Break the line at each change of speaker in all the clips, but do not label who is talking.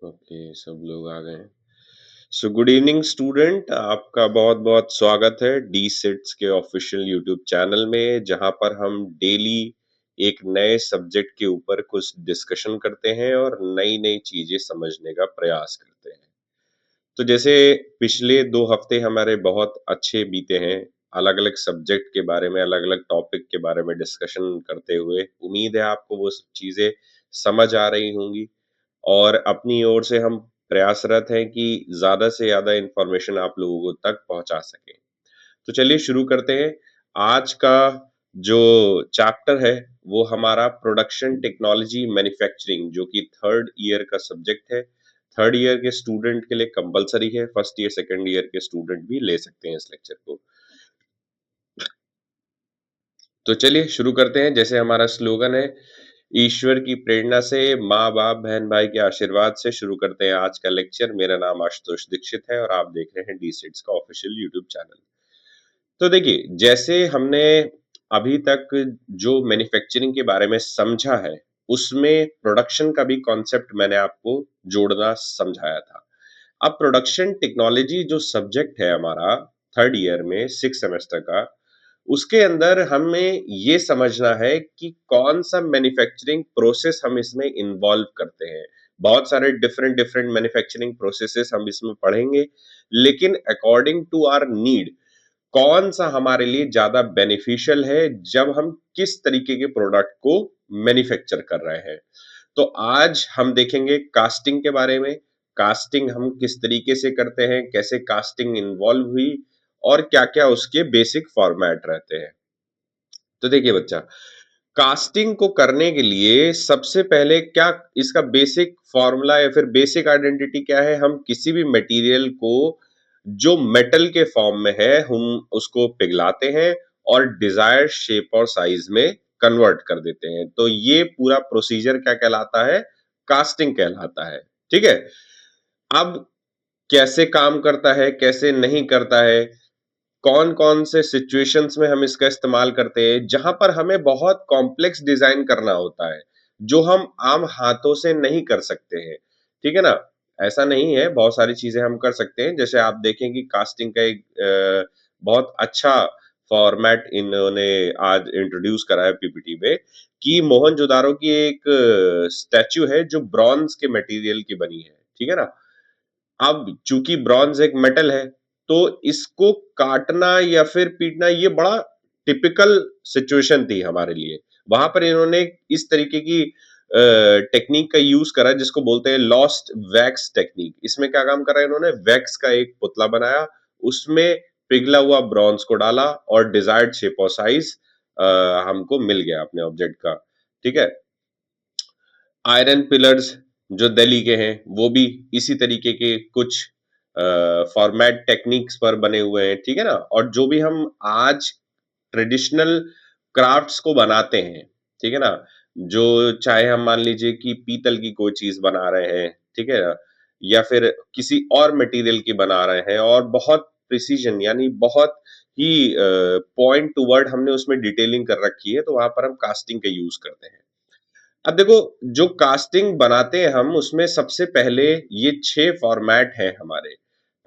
Okay, सब लोग आ गए। सो गुड इवनिंग स्टूडेंट, आपका बहुत-बहुत स्वागत है डी सेट्स के ऑफिशियल यूट्यूब चैनल में, जहाँ पर हम डेली एक नए सब्जेक्ट के ऊपर कुछ डिस्कशन करते हैं और नई-नई चीजें समझने का प्रयास करते हैं। तो जैसे पिछले 2 हफ्ते हमारे बहुत अच्छे बीते हैं, अलग-अलग सब्जेक्ट के बारे में, अलग-अलग टॉपिक के बारे में डिस्कशन करते हुए। उम्मीद है आपको वो सब चीजें समझ आ रही होंगी। और अपनी ओर से हम प्रयासरत हैं कि ज़्यादा से ज़्यादा इन्फॉर्मेशन आप लोगों तक पहुँचा सकें। तो चलिए शुरू करते हैं। आज का जो चैप्टर है, वो हमारा प्रोडक्शन टेक्नोलॉजी मैन्युफैक्चरिंग, जो कि 3rd ईयर का सब्जेक्ट है। 3rd ईयर के स्टूडेंट के लिए कंपल्सरी है, 1st ईयर, 2nd ईयर के स्टूडेंट भी ले सकते हैं इस लेक्चर को। तो चलिए शुरू करते हैं। जैसे हमारा स्लोगन है, ईश्वर की प्रेरणा से, माँ-बाप, बहन-भाई के आशीर्वाद से शुरू करते हैं आज का लेक्चर। मेरा नाम आशुतोष दीक्षित है और आप देख रहे हैं डी-सेट्स का ऑफिशियल यूट्यूब चैनल। तो देखिए, जैसे हमने अभी तक जो मैन्युफैक्चरिंग के बारे में समझा है, उसमें प्रोडक्शन का भी कॉन्सेप्ट मैंने आपको जोड़ना समझाया था। अब प्रोडक्शन टेक्नोलॉजी जो सब्जेक्ट है हमारा 3rd ईयर में 6 सेमेस्टर का, उसके अंदर हमें ये समझना है कि कौन-सा मैन्युफैक्चरिंग प्रोसेस हम इसमें इन्वॉल्व करते हैं। बहुत सारे डिफरेंट डिफरेंट मैन्युफैक्चरिंग प्रोसेसेस हम इसमें पढ़ेंगे, लेकिन अकॉर्डिंग टू आवर नीड कौन-सा हमारे लिए ज़्यादा बेनिफिशियल है, जब हम किस तरीके के प्रोडक्ट को मैन्युफैक्चर कर रहे हैं। तो आज हम देखेंगे कास्टिंग के बारे में, कास्टिंग हम किस तरीके से करते हैं, कैसे कास्टिंग इन्वॉल्व हुई और क्या-क्या उसके बेसिक फॉर्मेट रहते हैं। तो देखिए बच्चा, कास्टिंग को करने के लिए सबसे पहले क्या इसका बेसिक फॉर्मूला या फिर बेसिक आइडेंटिटी क्या है? हम किसी भी मटेरियल को जो मेटल के फॉर्म में है, हम उसको पिघलाते हैं और डिजायर्ड शेप और साइज में कन्वर्ट कर देते हैं। तो ये पूरा प्रोसीजर क्या कहलाता है? कास्टिंग कहलाता है। ठीक है? अब कैसे काम करता है, कैसे नहीं करता है, कौन-कौन से सिचुएशंस में हम इसका इस्तेमाल करते हैं, जहाँ पर हमें बहुत कॉम्प्लेक्स डिज़ाइन करना होता है, जो हम आम हाथों से नहीं कर सकते हैं, ठीक है ना? ऐसा नहीं है, बहुत सारी चीज़ें हम कर सकते हैं, जैसे आप देखें कि कास्टिंग का एक बहुत अच्छा फॉर्मेट इन्होंने आज इंट्रोड्यूस करा है पीपीटी में कि मोहनजोदाड़ो की एक स्टैच्यू है, जो ब्रॉन्ज के मटेरियल की बनी है, ठीक है ना? अब चूंकि ब्रॉन्ज एक मेटल है, तो इसको काटना या फिर पीटना ये बड़ा टिपिकल सिचुएशन थी हमारे लिए। वहां पर इन्होंने इस तरीके की टेक्निक का यूज करा जिसको बोलते हैं लॉस्ट वैक्स टेक्निक। इसमें क्या काम करा इन्होंने, वैक्स का एक पुतला बनाया, उसमें पिघला हुआ ब्रॉन्ज को डाला और डिजायर्ड शेप और साइज हमको मिल गया अपने ऑब्जेक्ट का। ठीक है। आयरन पिलर्स जो दिल्ली के हैं, वो भी इसी तरीके के कुछ फॉर्मेट टेक्निक्स पर बने हुए हैं, ठीक है ना? और जो भी हम आज ट्रेडिशनल क्राफ्ट्स को बनाते हैं, ठीक है ना? जो चाहे हम मान लीजिए कि पीतल की कोई चीज़ बना रहे हैं, ठीक है ना? या फिर किसी और मटेरियल की बना रहे हैं और बहुत प्रिसिजन यानी बहुत ही पॉइंट टू वर्ड हमने उसमें डिटेलिंग कर रखी है, तो वहाँ पर हम कास्टिंग का यूज़ करते हैं। अब देखो, जो कास्टिंग बनाते हैं हम उसमें सबसे पहले ये 6 फॉर्मेट हैं हमारे।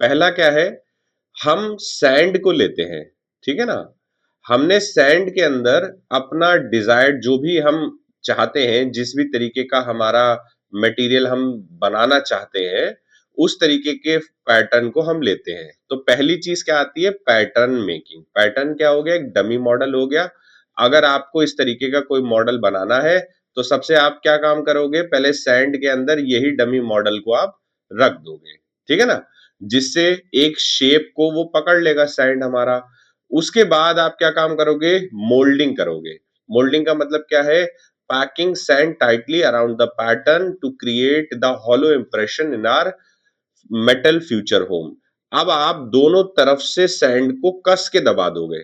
पहला क्या है, हम सैंड को लेते हैं, ठीक है ना? हमने सैंड के अंदर अपना डिजायर्ड जो भी हम चाहते हैं, जिस भी तरीके का हमारा मटेरियल हम बनाना चाहते हैं, उस तरीके के पैटर्न को हम लेते हैं। तो पहली चीज क्या आती है, पैटर्न मेकिंग। पैटर्न क्या हो गया, एक डमी मॉडल हो गया। अगर आपको इस तरीके का कोई मॉडल बनाना है, तो सबसे आप क्या काम करोगे, पहले सैंड के अंदर यही डमी मॉडल को आप रख दोगे, ठीक है ना? जिससे एक शेप को वो पकड़ लेगा सैंड हमारा। उसके बाद आप क्या काम करोगे, मोल्डिंग करोगे। मोल्डिंग का मतलब क्या है, packing sand tightly around the pattern to create the hollow impression in our metal future home. अब आप दोनों तरफ से सैंड को कस के दबा दोगे।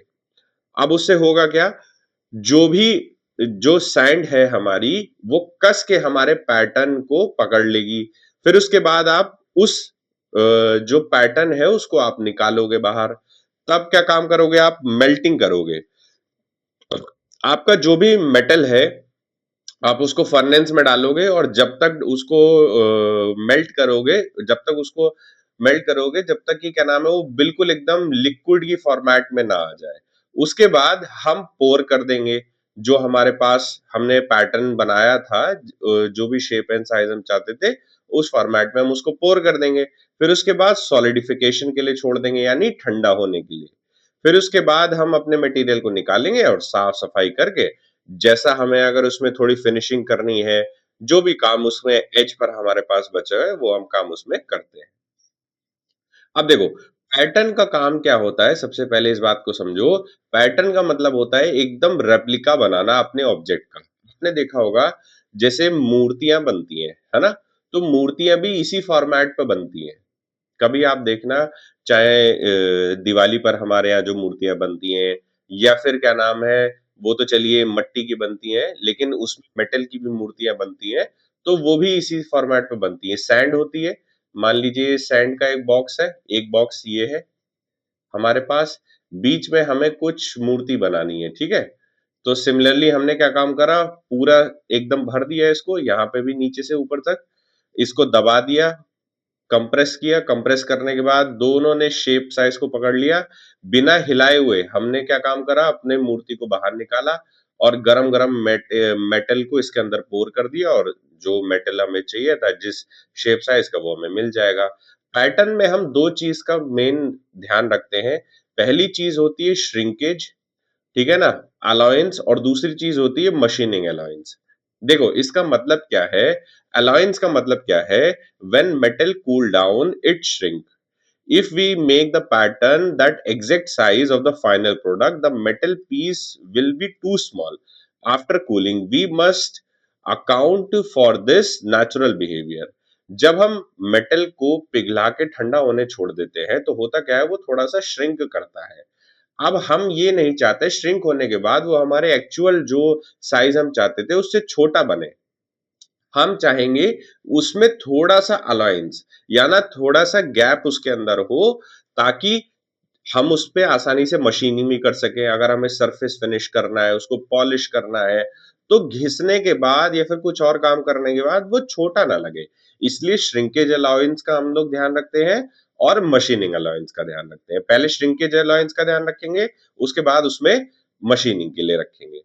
अब उससे होगा क्या, जो भी जो सैंड है हमारी, वो कस के हमारे पैटर्न को पकड़ लेगी। फिर उसके बाद आप उस जो पैटर्न है उसको आप निकालोगे बाहर। तब क्या काम करोगे, आप मेल्टिंग करोगे। आपका जो भी मेटल है आप उसको फर्नेस में डालोगे और जब तक उसको मेल्ट करोगे, जब तक उसको मेल्ट करोगे, जब तक कि क्या नाम है वो बिल्कुल एकदम लिक्विड की फॉर्मेट में ना आ जाए। उसके बाद हम पोर कर देंगे जो हमारे पास हमने पैटर्न बनाया था, जो भी शेप एंड साइज हम चाहते थे उस फॉर्मेट में हम उसको पोर कर देंगे। फिर उसके बाद सॉलिडिफिकेशन के लिए छोड़ देंगे, यानी ठंडा होने के लिए। फिर उसके बाद हम अपने मटेरियल को निकालेंगे और साफ सफाई करके, जैसा हमें अगर उसमें थोड़ी फिनिशिंग करनी है, जो भी काम उसमें एज पर हमारे पास बचा है वो हम काम उसमें करते हैं। अब देखो, पैटर्न का काम क्या होता है, सबसे पहले इस बात को समझो। पैटर्न का मतलब होता है एकदम रेप्लिका बनाना अपने ऑब्जेक्ट का। आपने देखा होगा जैसे मूर्तियां बनती हैं, है ना? तो मूर्तियां भी इसी फॉर्मेट पे बनती हैं। कभी आप देखना, चाहे दिवाली पर हमारे यहाँ जो मूर्तियां बनती हैं, या फिर क्या नाम है, वो तो चलिए मट्टी की बनती हैं, लेकिन उसमें मेटल की भी मूर्तियां बनती हैं, तो वो भी इसी फॉर्मेट पे बनती है। सैंड होती है, मान लीजिए सैंड का एक बॉक्स है, एक बॉक्स ये है हमारे पास, बीच में हमें कुछ मूर्ति बनानी है, ठीक है? तो सिमिलरली हमने क्या काम करा, पूरा एकदम भर दिया इसको, यहाँ पे भी नीचे से ऊपर तक, इसको दबा दिया, कंप्रेस किया, कंप्रेस करने के बाद दोनों ने शेप साइज को पकड़ लिया, बिना हिलाए हुए हमने क्या काम करा, अपने मूर्ति को बाहर निकाला और गरम गरम मेटल को इसके अंदर पोर कर दिया, और जो मेटल हमें चाहिए था जिस शेप साइज का, वो हमें मिल जाएगा। पैटर्न में हम दो चीज का मेन ध्यान रखते हैं। पहली चीज होती है श्रिंकेज, ठीक है ना, अलाउंस, और दूसरी चीज होती है मशीनिंग अलाउंस। देखो इसका मतलब क्या है, अलाउंस का मतलब क्या है, when metal cool down it shrink, if we make the pattern that exact size of the final product, the metal piece will be too small. After cooling we must account for this natural behavior. जब हम metal को पिघला के ठंडा होने छोड़ देते हैं तो होता क्या है, वो थोड़ा सा श्रिंक करता है। अब हम ये नहीं चाहते श्रिंक होने के बाद वो हमारे एक्चुअल जो साइज हम चाहते थे उससे छोटा बने। हम चाहेंगे उसमें थोड़ा सा अलायंस, या ना थोड़ा सा गैप उसके अंदर हो, ताकि हम उस पे आसानी से मशीनिंग भी कर सकें। अगर हमें सरफेस फिनिश करना है, उसको पॉलिश करना है, तो घिसने के बाद या फिर कुछ और काम करने के बाद वो छोटा ना लगे। इसलिए श्रिंकेज अलाउंस का हम लोग ध्यान रखते हैं और मशीनिंग अलाउंस का ध्यान रखते हैं। पहले श्रिंकेज अलाउंस का ध्यान रखेंगे, उसके बाद उसमें मशीनिंग के लिए रखेंगे।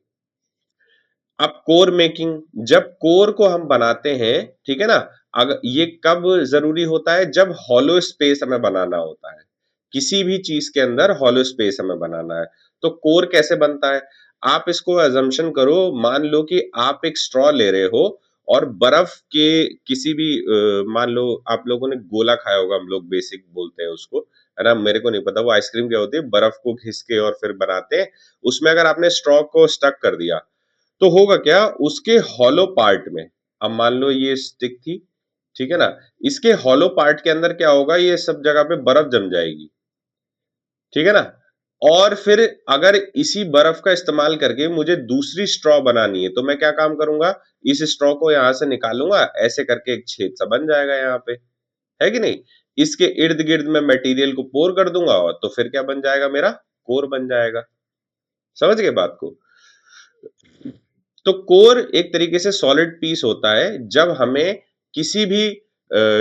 अब कोर मेकिंग, जब कोर को हम बनाते हैं, ठीक है ना, अगर ये कब जरूरी होता है, जब हॉलो स्पेस हमें बनाना होता है। किसी भी चीज के अंदर हॉलो स्पेस हमें बनाना है। तो कोर कैसे बनता है, आप इसको अजम्पशन करो, मान लो कि आप एक स्ट्रॉ ले रहे हो और बर्फ के किसी भी मान लो आप लोगों ने गोला खाया होगा, हम लोग बेसिक बोलते हैं उसको, है ना, मेरे को नहीं पता वो आइसक्रीम क्या होती है, बर्फ को घिस के और फिर बनाते हैं। उसमें अगर आपने स्ट्रॉ को स्टक कर दिया तो होगा क्या, उसके हॉलो पार्ट में, अब मान लो ये स्टिक थी, ठीक है ना, इसके हॉलो पार्ट के अंदर क्या होगा, ये सब जगह पे बर्फ जम जाएगी, ठीक है ना। और फिर अगर इसी बर्फ का इस्तेमाल करके मुझे दूसरी स्ट्रॉ बनानी है, तो मैं क्या काम करूंगा, इस स्ट्रॉ को यहां से निकालूंगा, ऐसे करके एक छेद सा बन जाएगा यहाँ पे, है कि नहीं। इसके इर्द गिर्द में मटेरियल को पोर कर दूंगा और तो फिर क्या बन जाएगा, मेरा कोर बन जाएगा। समझ गए बात को। तो कोर एक तरीके से सॉलिड पीस होता है, जब हमें किसी भी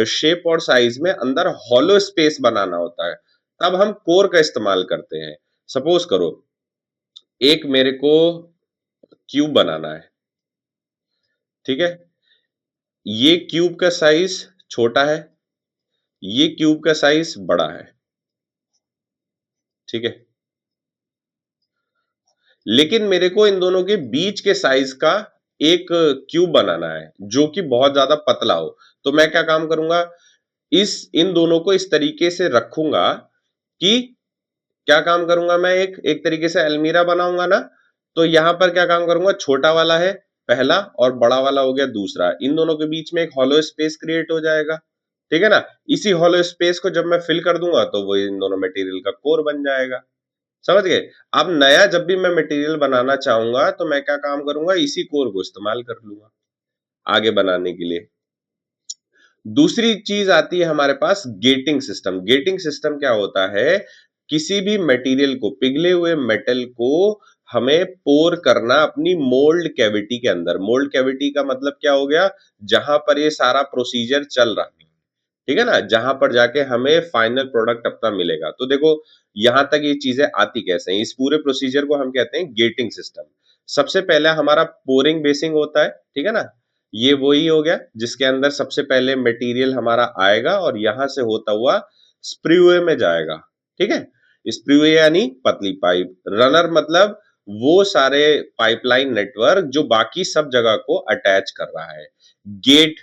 शेप और साइज में अंदर हॉलो स्पेस बनाना होता है, तब हम कोर का इस्तेमाल करते हैं। सपोज करो एक मेरे को क्यूब बनाना है, ठीक है, ये क्यूब का साइज छोटा है, ये क्यूब का साइज बड़ा है, ठीक है, लेकिन मेरे को इन दोनों के बीच के साइज का एक क्यूब बनाना है जो कि बहुत ज्यादा पतला हो। तो मैं क्या काम करूंगा, इस इन दोनों को इस तरीके से रखूंगा कि, क्या काम करूंगा मैं, एक एक तरीके से अलमीरा बनाऊंगा ना, तो यहां पर क्या काम करूंगा, छोटा वाला है पहला और बड़ा वाला हो गया दूसरा, इन दोनों के बीच में एक हॉलो स्पेस क्रिएट हो जाएगा, ठीक है ना। इसी हॉलो स्पेस को जब मैं फिल कर दूंगा तो वो इन दोनों मटेरियल का कोर बन जाएगा। समझ गए। अब नया जब भी मैं मटेरियल बनाना चाहूंगा तो मैं क्या काम करूंगा, इसी कोर को इस्तेमाल कर लूंगा आगे बनाने के लिए। दूसरी चीज आती है हमारे पास गेटिंग सिस्टम। गेटिंग सिस्टम क्या होता है, किसी भी मटेरियल को, पिघले हुए मेटल को हमें पोर करना अपनी मोल्ड कैविटी के अंदर। मोल्ड कैविटी का मतलब क्या हो गया, जहां पर ये सारा प्रोसीजर चल रहा है, ठीक है ना, जहां पर जाके हमें फाइनल प्रोडक्ट अपना मिलेगा। तो देखो यहां तक ये चीजें आती कैसे हैं, इस पूरे प्रोसीजर को हम कहते हैं गेटिंग सिस्टम। सबसे पहले हमारा पोरिंग बेसिंग होता है, ठीक है ना, ये वही हो गया जिसके अंदर सबसे पहले मटेरियल हमारा आएगा और यहां से होता हुआ स्प्रूवे में जाएगा, ठीक है। स्प्रूवे यानी पतली पाइप, रनर मतलब वो सारे पाइपलाइन नेटवर्क जो बाकी सब जगह को अटैच कर रहा है। गेट,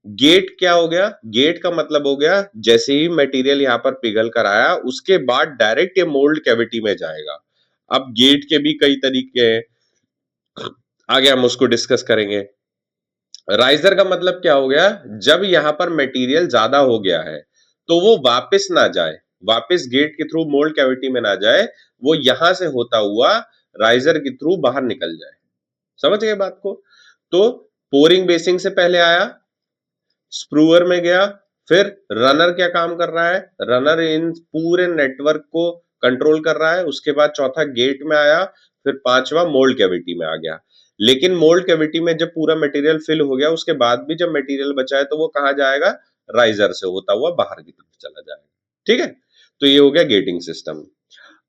गेट क्या हो गया, गेट का मतलब हो गया जैसे ही मटेरियल यहाँ पर पिघल कर आया उसके बाद डायरेक्ट ये मोल्ड कैविटी में जाएगा। अब गेट के भी कई तरीके हैं, आगे हम उसको डिस्कस करेंगे। राइजर का मतलब क्या हो गया, जब यहाँ पर मटेरियल ज्यादा हो गया है तो वो वापस ना जाए, वापस गेट के थ्रू मोल्ड कैविटी में ना जाए, वो यहां से होता हुआ राइजर के थ्रू बाहर निकल जाए। समझ गए बात को। तो पोरिंग बेसिंग से पहले आया, स्प्रूअर में गया, फिर रनर क्या काम कर रहा है, रनर इन पूरे नेटवर्क को कंट्रोल कर रहा है, उसके बाद चौथा गेट में आया, फिर पांचवा मोल्ड कैविटी में आ गया। लेकिन मोल्ड कैविटी में जब पूरा मटेरियल फिल हो गया उसके बाद भी जब मटेरियल बचा है तो वो कहाँ जाएगा, राइजर से होता हुआ बाहर की तरफ चला जाएगा, ठीक है। तो ये हो गया गेटिंग सिस्टम।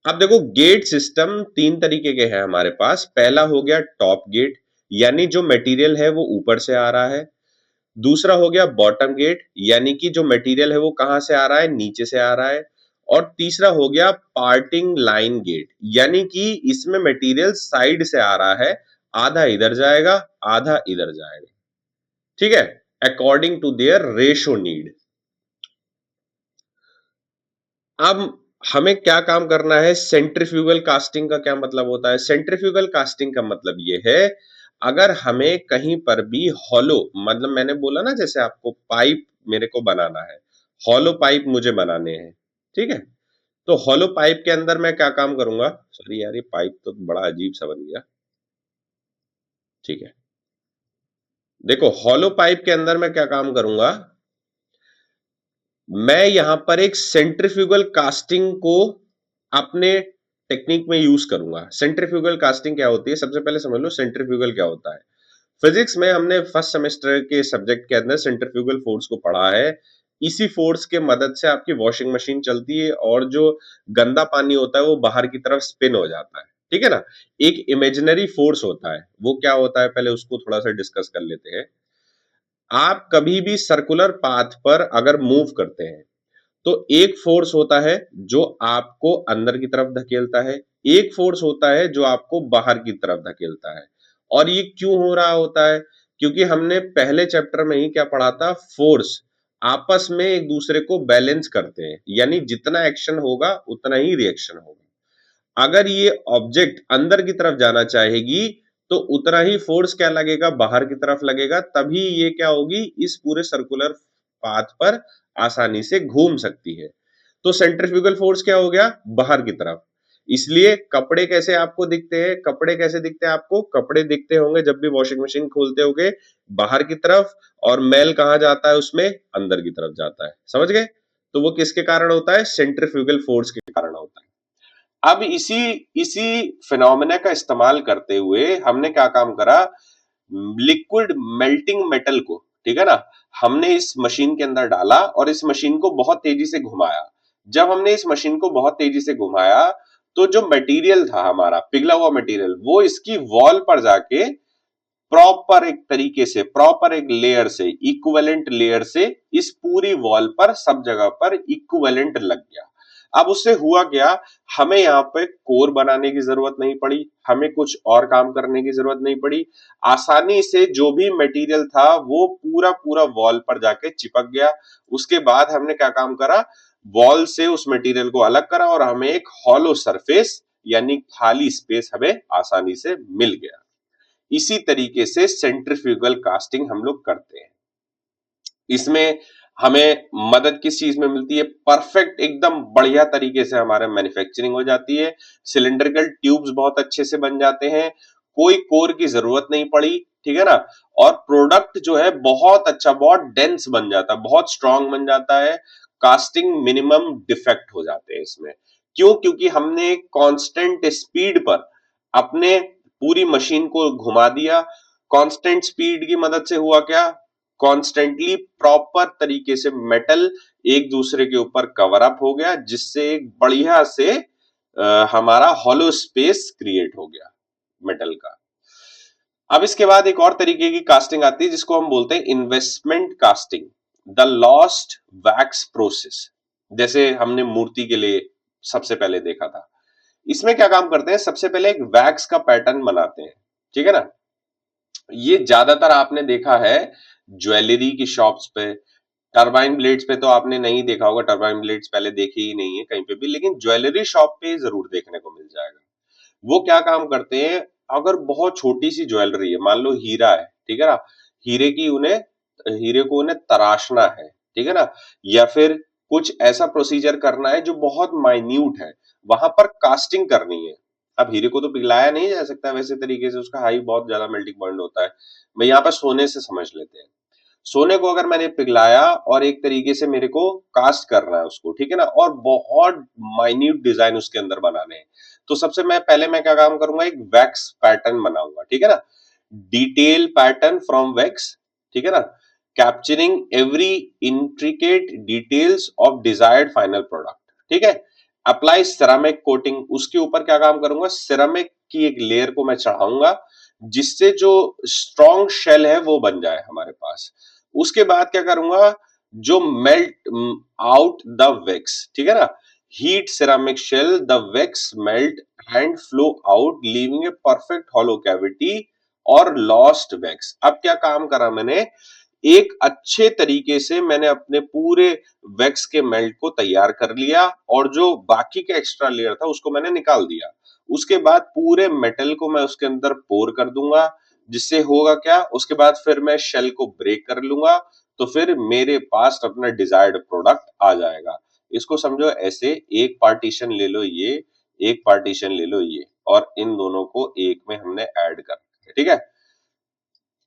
अब देखो गेट सिस्टम तीन तरीके के हैं हमारे पास। पहला हो गया टॉप गेट, यानी जो मटेरियल है वो ऊपर से आ रहा है। दूसरा हो गया बॉटम गेट, यानी कि जो मटेरियल है वो कहां से आ रहा है, नीचे से आ रहा है। और तीसरा हो गया पार्टिंग लाइन गेट, यानी कि इसमें मटेरियल साइड से आ रहा है, आधा इधर जाएगा आधा इधर जाएगा, ठीक है, according to their ratio need. अब हमें क्या काम करना है, सेंट्रीफ्यूगल कास्टिंग का क्या मतलब होता है। सेंट्रीफ्यूगल कास्टिंग का मतलब ये है, अगर हमें कहीं पर भी हॉलो, मतलब मैंने बोला ना जैसे आपको पाइप मेरे को बनाना है, हॉलो पाइप मुझे बनाने हैं, ठीक है। तो हॉलो पाइप के अंदर मैं क्या काम करूंगा, सॉरी यार ये पाइप तो बड़ा अजीब सा बन गया, ठीक है। देखो हॉलो पाइप के अंदर मैं क्या काम करूंगा, मैं यहां पर एक सेंट्रीफ्यूगल कास्टिंग को अपने टेक्निक में यूज करूंगा। सेंट्रीफ्यूगल कास्टिंग क्या होती है, सबसे पहले समझ लो सेंट्रीफ्यूगल क्या होता है। फिजिक्स में हमने फर्स्ट सेमेस्टर के सब्जेक्ट के अंदर सेंट्रीफ्यूगल फोर्स को पढ़ा है। इसी फोर्स के मदद से आपकी वॉशिंग मशीन चलती है और जो गंदा पानी होता है वो बाहर की तरफ स्पिन हो जाता है, ठीक है ना। एक इमेजिनरी फोर्स होता है, वो क्या होता है पहले उसको थोड़ा सा डिस्कस कर लेते हैं। आप कभी भी सर्कुलर पाथ पर अगर मूव करते हैं तो एक फोर्स होता है जो आपको अंदर की तरफ धकेलता है, एक फोर्स होता है जो आपको बाहर की तरफ धकेलता है। और ये क्यों हो रहा होता है, क्योंकि हमने पहले चैप्टर में ही क्या पढ़ा था, फोर्स आपस में एक दूसरे को बैलेंस करते हैं, यानी जितना एक्शन होगा उतना ही रिएक्शन होगा। अगर ये ऑब्जेक्ट अंदर की तरफ जाना चाहेगी तो उतना ही फोर्स क्या लगेगा, बाहर की तरफ लगेगा, तभी ये क्या होगी, इस पूरे सर्कुलर पाथ पर आसानी से घूम सकती है। तो सेंट्रीफ्यूगल फोर्स क्या हो गया, बाहर की तरफ। इसलिए कपड़े कैसे आपको दिखते हैं, कपड़े कैसे दिखते हैं आपको, कपड़े दिखते होंगे जब भी वॉशिंग मशीन खोलते होगे बाहर की तरफ, और मैल कहां जाता है उसमें, अंदर की तरफ जाता है, समझ गए। तो वो किसके कारण होता है, सेंट्रीफ्यूगल फोर्स के कारण होता है। अब इसी इसी फिनोमेना का इस्तेमाल करते हुए हमने क्या काम करा, लिक्विड मेल्टिंग मेटल को, ठीक है ना, हमने इस मशीन के अंदर डाला और इस मशीन को बहुत तेजी से घुमाया। जब हमने इस मशीन को बहुत तेजी से घुमाया तो जो मटेरियल था हमारा पिघला हुआ मटेरियल, वो इसकी वॉल पर जाके प्रॉपर एक तरीके से, प्रॉपर एक लेयर से, इक्विवेलेंट लेयर से इस पूरी वॉल पर सब जगह पर इक्विवेलेंट लग गया। अब उससे हुआ क्या, हमें यहाँ पे कोर बनाने की जरूरत नहीं पड़ी, हमें कुछ और काम करने की जरूरत नहीं पड़ी। आसानी से जो भी मटेरियल था वो पूरा पूरा वॉल पर जाके चिपक गया। उसके बाद हमने क्या काम करा, वॉल से उस मटेरियल को अलग करा और हमें एक हॉलो सरफेस यानी खाली स्पेस हमें आसानी से मिल गया। इसी तरीके से सेंट्रीफ्यूगल कास्टिंग हम लोग करते हैं। इसमें हमें मदद किस चीज में मिलती है, परफेक्ट एकदम बढ़िया तरीके से हमारे मैन्युफैक्चरिंग हो जाती है, सिलिंड्रिकल ट्यूब्स बहुत अच्छे से बन जाते हैं, कोई कोर की जरूरत नहीं पड़ी, ठीक है ना। और प्रोडक्ट जो है बहुत अच्छा, बहुत डेंस बन जाता है, बहुत स्ट्रांग बन जाता है। कास्टिंग मिनिमम डिफेक्ट हो जाते हैं इसमें। क्यों, क्योंकि हमने कांस्टेंट स्पीड पर अपने पूरी मशीन को घुमा दिया। कांस्टेंट स्पीड की मदद से हुआ क्या, कॉन्स्टेंटली प्रॉपर तरीके से मेटल एक दूसरे के ऊपर कवर अप हो गया, जिससे एक बढ़िया से हमारा हॉलो स्पेस क्रिएट हो गया मेटल का। अब इसके बाद एक और तरीके की कास्टिंग आती है जिसको हम बोलते हैं investment casting, the lost wax process. जैसे हमने मूर्ति के लिए सबसे पहले देखा था, इसमें क्या काम करते हैं, सबसे पहले एक वैक्स का पैटर्न बनाते हैं, ठीक है ना। ये ज्यादातर आपने देखा है ज्वेलरी की शॉप्स पे, टरबाइन ब्लेड्स पे तो आपने नहीं देखा होगा, टरबाइन ब्लेड्स पहले देखे ही नहीं है कहीं पे भी, लेकिन ज्वेलरी शॉप पे जरूर देखने को मिल जाएगा। वो क्या काम करते हैं, अगर बहुत छोटी सी ज्वेलरी है, मान लो हीरा है, ठीक है ना, हीरे की उन्हें हीरे को उन्हें तराशना है, ठीक है ना, या फिर कुछ ऐसा प्रोसीजर करना है जो बहुत माइन्यूट है, वहां पर कास्टिंग करनी है। अब हीरे को तो पिघलाया नहीं जा सकता वैसे तरीके से, उसका हाई बहुत ज्यादा मेल्टिंग पॉइंट होता है। मैं यहाँ पर सोने से समझ लेते हैं, सोने को अगर मैंने पिघलाया और एक तरीके से मेरे को कास्ट करना है उसको, ठीक है ना, और बहुत माइन्यूट डिजाइन उसके अंदर बनाने हैं, तो सबसे मैं पहले मैं क्या काम करूंगा, एक वैक्स पैटर्न बनाऊंगा, ठीक है ना, डिटेल पैटर्न फ्रॉम वैक्स, ठीक है ना, capturing every intricate details of desired final product, ठीक है। अप्लाई सिरामिक कोटिंग, उसके ऊपर क्या काम करूंगा, सिरामिक की एक लेयर को मैं चढ़ाऊंगा, जिससे जो स्ट्रॉन्ग शेल है वो बन जाए हमारे पास। उसके बाद क्या करूंगा, जो मेल्ट आउट द वैक्स, ठीक है ना, heat ceramic shell, the wax melt and flow out leaving a perfect hollow cavity और लॉस्ट वैक्स। अब क्या काम करा मैंने, एक अच्छे तरीके से मैंने अपने पूरे वैक्स के मेल्ट को तैयार कर लिया, और जो बाकी का एक्स्ट्रा लेयर था उसको मैंने निकाल दिया। उसके बाद पूरे मेटल को मैं उसके अंदर पोर कर दूंगा, जिससे होगा क्या, उसके बाद फिर मैं शेल को ब्रेक कर लूंगा, तो फिर मेरे पास अपना डिजायर्ड प्रोडक्ट आ जाएगा। इसको समझो ऐसे, एक पार्टीशन ले लो ये, एक पार्टीशन ले लो ये, और इन दोनों को एक में हमने ऐड कर दिया, ठीक है।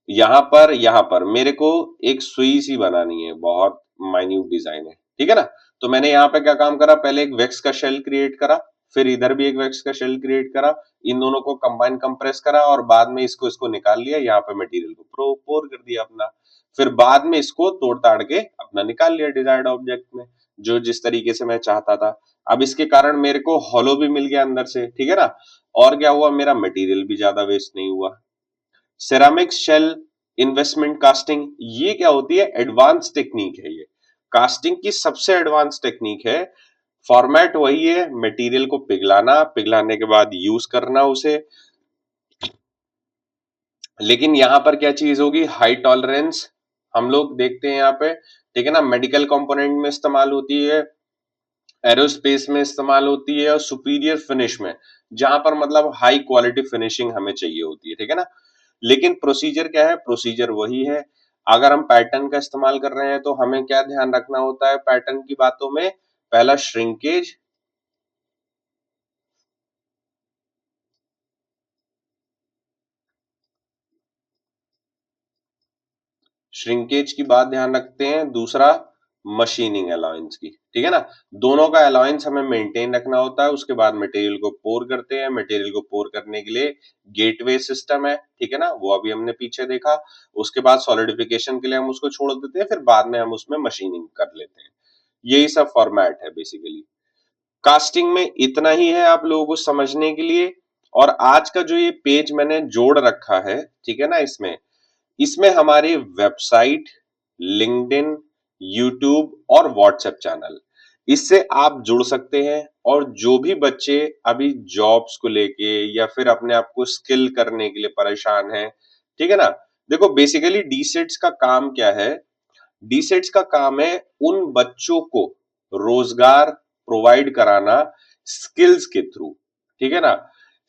यहाँ पर मेरे को एक सुई सी बनानी है, बहुत माइन्यूट डिजाइन है, ठीक है ना। तो मैंने यहाँ पे क्या काम करा, पहले एक वैक्स का शेल क्रिएट करा, फिर इधर भी एक वैक्स का शेल क्रिएट करा, इन दोनों को कंबाइन कंप्रेस करा, और बाद में इसको इसको निकाल लिया, यहाँ पे मटेरियल को पोर कर दिया अपना, फिर बाद में इसको तोड़ ताड़ के अपना निकाल लिया डिजायर्ड ऑब्जेक्ट में, जो जिस तरीके से मैं चाहता था। अब इसके कारण मेरे को हॉलो भी मिल गया अंदर से, ठीक है ना, और क्या हुआ, मेरा मटेरियल भी ज्यादा वेस्ट नहीं हुआ। सेरामिक शेल इन्वेस्टमेंट कास्टिंग, ये क्या होती है, एडवांस टेक्निक है ये, कास्टिंग की सबसे एडवांस टेक्निक है। फॉर्मेट वही है, मटेरियल को पिघलाना, पिघलाने के बाद यूज करना उसे, लेकिन यहाँ पर क्या चीज होगी, हाई टॉलरेंस। हम लोग देखते हैं यहाँ पे, ठीक है ना, मेडिकल कंपोनेंट में इस्तेमाल होती है, एरोस्पेस में इस्तेमाल होती है, और सुपीरियर फिनिश में, जहां पर मतलब हाई क्वालिटी फिनिशिंग हमें चाहिए होती है, ठीक है ना। लेकिन प्रोसीजर क्या है, प्रोसीजर वही है। अगर हम पैटर्न का इस्तेमाल कर रहे हैं तो हमें क्या ध्यान रखना होता है पैटर्न की बातों में, पहला श्रिंकेज, श्रिंकेज की बात ध्यान रखते हैं, दूसरा मशीनिंग अलाउंस की, ठीक है ना। दोनों का अलाउंस हमें मेंटेन रखना होता है। उसके बाद मटेरियल को पोर करते हैं, मटेरियल को पोर करने के लिए गेटवे सिस्टम है, ठीक है ना, वो अभी हमने पीछे देखा। उसके बाद सॉलिडिफिकेशन के लिए हम उसको छोड़ देते हैं, फिर बाद में हम उसमें मशीनिंग कर लेते हैं। यही सब फॉर्मेट है बेसिकली। कास्टिंग में इतना ही है आप लोगों को समझने के लिए। और आज का जो ये पेज मैंने जोड़ रखा है, ठीक है ना, इसमें इसमें हमारी वेबसाइट, लिंक्डइन, यूट्यूब और व्हाट्सएप चैनल, इससे आप जुड़ सकते हैं। और जो भी बच्चे अभी जॉब्स को लेके या फिर अपने आप को स्किल करने के लिए परेशान हैं, ठीक है ना, देखो बेसिकली डीसेट्स का काम क्या है, डीसेट्स का काम है उन बच्चों को रोजगार प्रोवाइड कराना स्किल्स के थ्रू, ठीक है ना।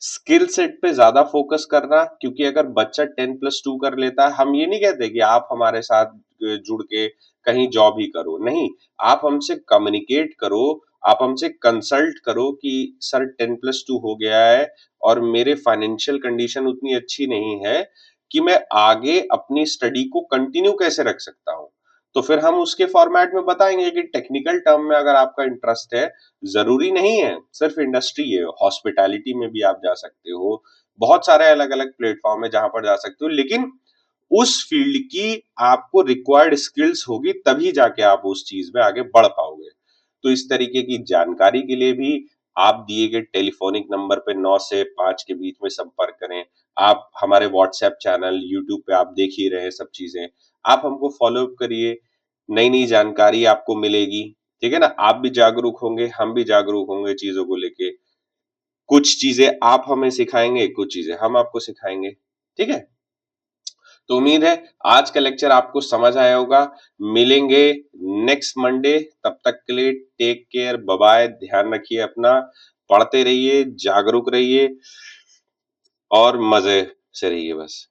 स्किल सेट पे ज्यादा फोकस करना, क्योंकि अगर बच्चा 10+2 कर लेता है, हम ये नहीं कहते कि आप हमारे साथ जुड़ के कहीं जॉब ही करो, नहीं, आप हमसे कम्युनिकेट करो, आप हमसे कंसल्ट करो कि सर 10+2 हो गया है और मेरे फाइनेंशियल कंडीशन उतनी अच्छी नहीं है कि मैं आगे अपनी स्टडी को कंटिन्यू कैसे रख सकता हूँ। तो फिर हम उसके फॉर्मेट में बताएंगे कि टेक्निकल टर्म में अगर आपका इंटरेस्ट है, जरूरी नहीं है सिर्फ इंडस्ट्री है, हॉस्पिटैलिटी में भी आप जा सकते हो, बहुत सारे अलग-अलग प्लेटफ़ॉर्म है जहाँ पर जा सकते हो, लेकिन उस फ़ील्ड की आपको रिक्वायर्ड स्किल्स होगी तभी जाके आप उस चीज़ में आगे बढ़ पाओगे। तो इस तरीके की जानकारी के लिए भी आप दिए गए टेलीफ़ोनिक नंबर पे 9 से 5 के बीच में संपर्क करें। आप हमारे व्हाट्सएप चैनल, यूट्यूब पे आप देख ही रहे हैं सब चीज़ें। आप हमको फ़ॉलो अप करिए, नई-नई जानकारी आपको मिलेगी, ठीक है ना? आप भी जागरूक होंगे, हम भी जागरूक होंगे चीज़ों को लेके। कुछ चीज़ें आप हमें सिखाएँगे, कुछ चीज़ें हम आपको सिखाएँगे, ठीक है? तो उम्मीद है आज का लेक्चर आपको समझ आया होगा। मिलेंगे नेक्स्ट मंडे, तब तक के लिए टेक केयर, बाय बाय, ध्यान रखिए अपना, पढ़ते रहिए, जागरूक रहिए और मज़े से रहिए बस।